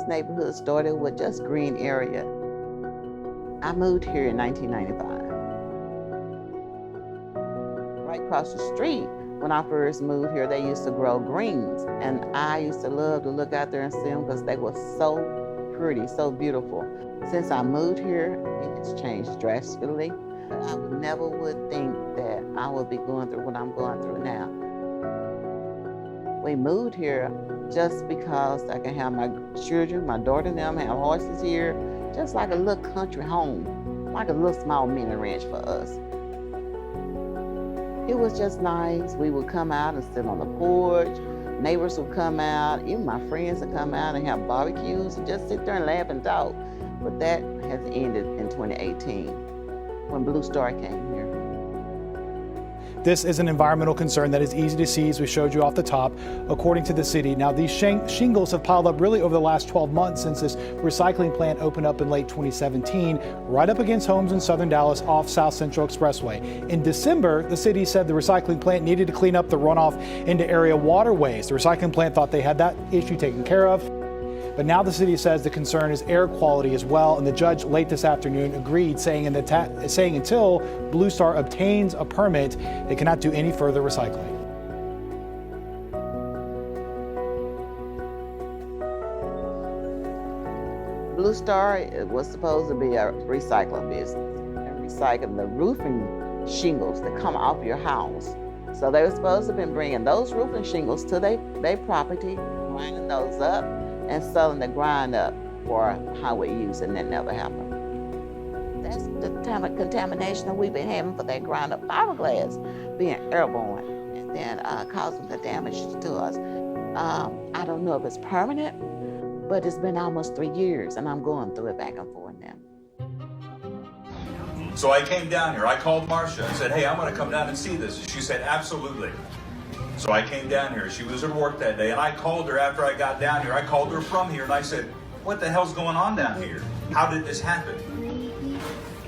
neighborhood started with just green area. I moved here in 1995. Right across the street, when I first moved here, they used to grow greens. And I used to love to look out there and see them because they were so pretty, so beautiful. Since I moved here, it has changed drastically. I never would think that I would be going through what I'm going through now. We moved here just because I can have my children, my daughter and them have horses here, just like a little country home, like a little small mini ranch for us. It was just nice. We would come out and sit on the porch. Neighbors would come out, even my friends would come out and have barbecues and just sit there and laugh and talk. But that has ended in 2018 when Blue Star came here. This is an environmental concern that is easy to see, as we showed you off the top, according to the city. Now, these shingles have piled up really over the last 12 months since this recycling plant opened up in late 2017, right up against homes in southern Dallas off South Central Expressway. In December, the city said the recycling plant needed to clean up the runoff into area waterways. The recycling plant thought they had that issue taken care of. But now the city says the concern is air quality as well, and the judge late this afternoon agreed, saying until Blue Star obtains a permit, they cannot do any further recycling. Blue Star was supposed to be a recycling business and recycling the roofing shingles that come off your house. So they were supposed to have been bringing those roofing shingles to their property, grinding those up, and selling the grind up for highway use, and that never happened. That's the type of contamination that we've been having for that grind up fiberglass being airborne and then causing the damage to us. I don't know if it's permanent, but it's been almost 3 years and I'm going through it back and forth now. So I came down here, I called Marcia and said, hey, I'm gonna come down and see this. She said, absolutely. So I came down here. She was at work that day, and I called her after I got down here. I called her from here, and I said, what the hell's going on down here? How did this happen?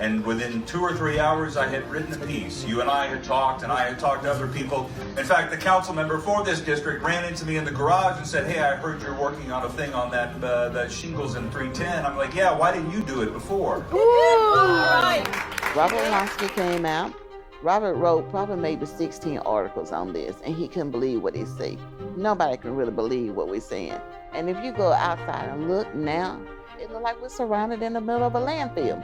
And within 2 or 3 hours, I had written a piece. You and I had talked, and I had talked to other people. In fact, the council member for this district ran into me in the garage and said, hey, I heard you're working on a thing on that shingles in 310. I'm like, yeah, why didn't you do it before? All right. Robert Lonsky came out. Robert wrote probably maybe 16 articles on this, and he couldn't believe what he see. Nobody can really believe what we're seeing. And if you go outside and look now, it looks like we're surrounded in the middle of a landfill.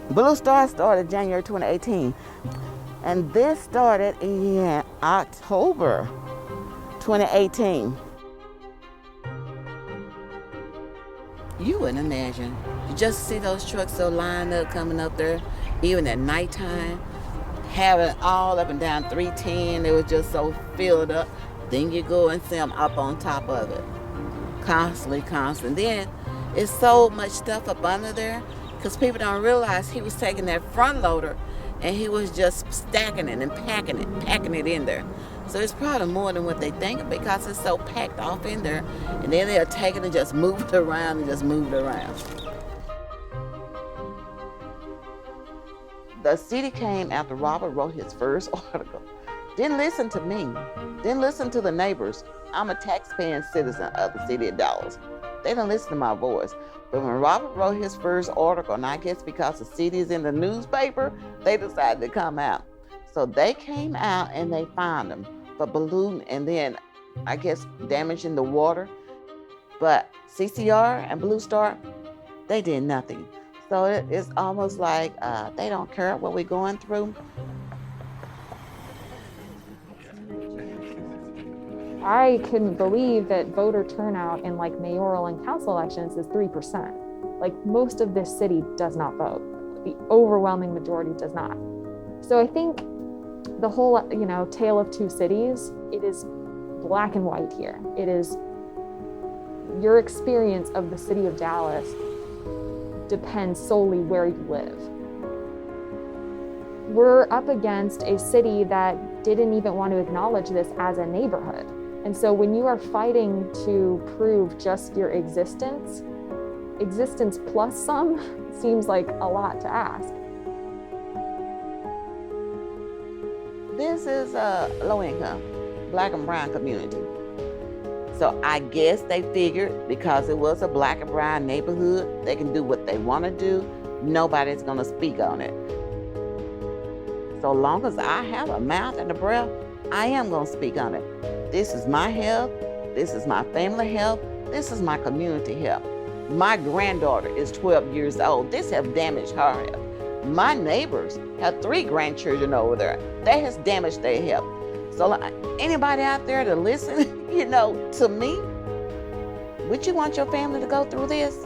Blue Star started January 2018, and this started in October 2018. You wouldn't imagine. You just see those trucks so lined up coming up there, even at nighttime, having all up and down 310. It was just so filled up. Then you go and see them up on top of it, constantly. Then it's so much stuff up under there because people don't realize he was taking that front loader and he was just stacking it and packing it in there. So it's probably more than what they think because it's so packed off in there. And then they'll take it and just move it around The city came after Robert wrote his first article. Didn't listen to me, didn't listen to the neighbors. I'm a taxpaying citizen of the city of Dallas. They didn't listen to my voice. But when Robert wrote his first article, and I guess because the city is in the newspaper, they decided to come out. So they came out and they found them for polluting and then, I guess, damaging the water. But CCR and Blue Star, they did nothing. So it's almost like they don't care what we're going through. I couldn't believe that voter turnout in like mayoral and council elections is 3%. Like most of this city does not vote. The overwhelming majority does not. So I think the whole, tale of two cities, it is black and white here. It is your experience of the city of Dallas depends solely where you live. We're up against a city that didn't even want to acknowledge this as a neighborhood. And so when you are fighting to prove just your existence plus some seems like a lot to ask. This is a low income, black and brown community. So I guess they figured because it was a black and brown neighborhood, they can do what they want to do. Nobody's going to speak on it. So long as I have a mouth and a breath, I am going to speak on it. This is my health. This is my family health. This is my community health. My granddaughter is 12 years old. This has damaged her health. My neighbors have 3 grandchildren over there. That has damaged their health. So anybody out there to listen, to me, would you want your family to go through this?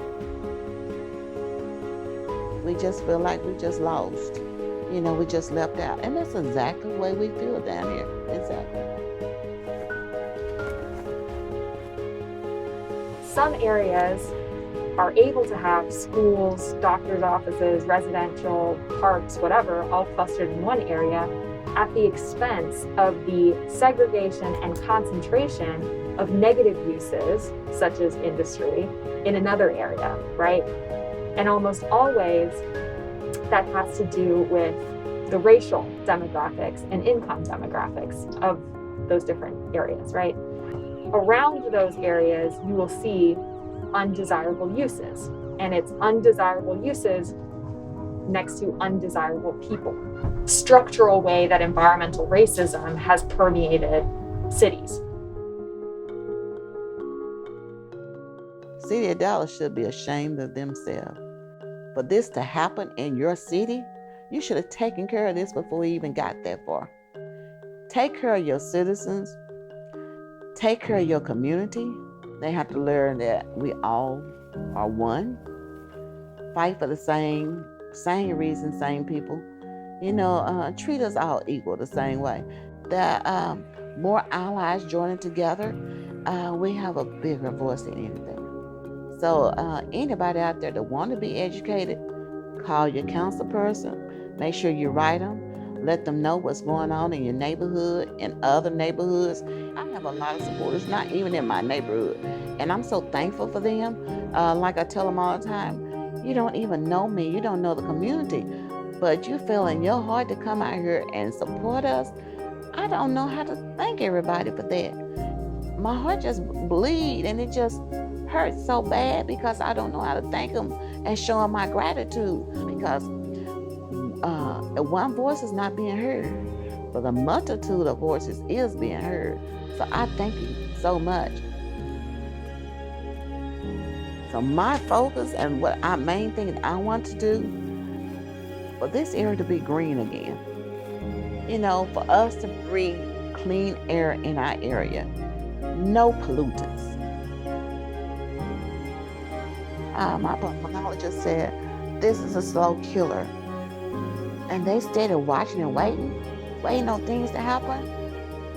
We just feel like we just lost. We just left out. And that's exactly the way we feel down here. Exactly. Some areas are able to have schools, doctor's offices, residential, parks, whatever, all clustered in one area at the expense of the segregation and concentration of negative uses, such as industry, in another area, right? And almost always that has to do with the racial demographics and income demographics of those different areas, right? Around those areas, you will see undesirable uses, and it's undesirable uses next to undesirable people. Structural way that environmental racism has permeated cities. City of Dallas should be ashamed of themselves. For this to happen in your city, you should have taken care of this before we even got that far. Take care of your citizens. Take care of your community. They have to learn that we all are one. Fight for the same reason, same people. Treat us all equal the same way. There are more allies joining together. We have a bigger voice than anything. So anybody out there that want to be educated, call your council person. Make sure you write them. Let them know what's going on in your neighborhood and other neighborhoods. I have a lot of supporters, not even in my neighborhood. And I'm so thankful for them. Like I tell them all the time, you don't even know me. You don't know the community. But you feel in your heart to come out here and support us. I don't know how to thank everybody for that. My heart just bleeds and it just hurts so bad because I don't know how to thank them and show them my gratitude, because one voice is not being heard, but a multitude of voices is being heard. So I thank you so much. So my focus and what our main thing that I want to do for this area to be green again. For us to breathe clean air in our area. No pollutants. My pulmonologist said, this is a slow killer. And they stayed watching and waiting on things to happen.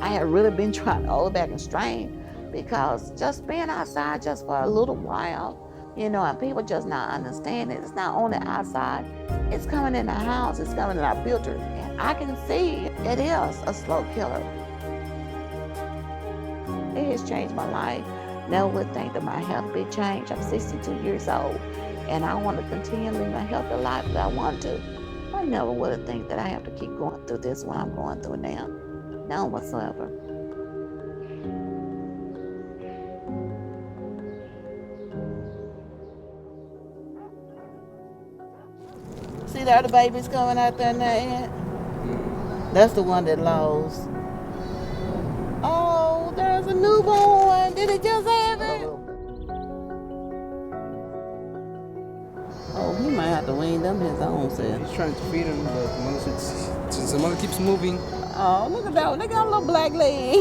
I had really been trying to hold back and strain, because just being outside just for a little while, and people just not understanding. It's not only outside, it's coming in the house, it's coming in our filters. And I can see it is a slow killer. It has changed my life. Never would think that my health be changed. I'm 62 years old, and I want to continue living a healthy life that I want to. I never would have think that I have to keep going through this what I'm going through now. None whatsoever. See the other babies coming out there now? That's the one that lost. Oh, there's a newborn. Did it just have it? Oh, he might have to wean them his own self. He's trying to feed him, but since the mother keeps moving. Oh, look at that one. They got a little black leg.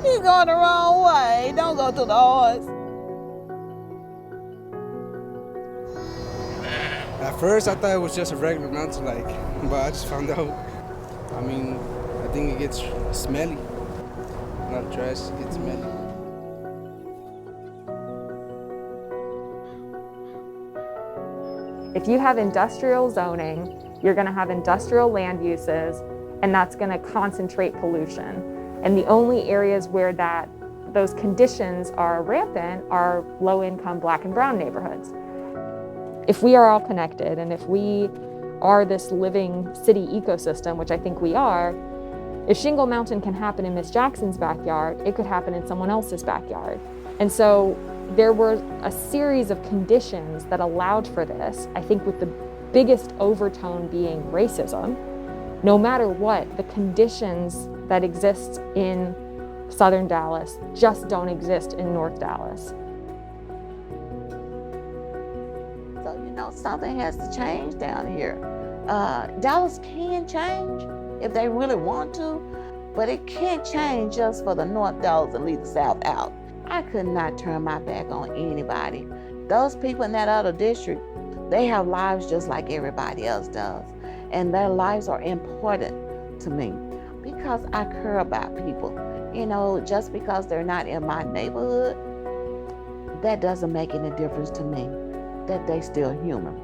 He's going the wrong way. Don't go to the horse. At first, I thought it was just a regular mountain lake, but I just found out. I think it gets smelly. Not trash, it gets smelly. If you have industrial zoning, you're going to have industrial land uses, and that's going to concentrate pollution. And the only areas where those conditions are rampant are low-income Black and brown neighborhoods. If we are all connected, and if we are this living city ecosystem, which I think we are, If Shingle Mountain can happen in Miss Jackson's backyard, it could happen in someone else's backyard. And so there were a series of conditions that allowed for this, I think with the biggest overtone being racism. No matter what, the conditions that exist in Southern Dallas just don't exist in North Dallas. So, something has to change down here. Dallas can change if they really want to, but it can't change just for the North Dallas and leave the South out. I could not turn my back on anybody. Those people in that other district, they have lives just like everybody else does. And their lives are important to me because I care about people. Just because they're not in my neighborhood, that doesn't make any difference to me, that they still human.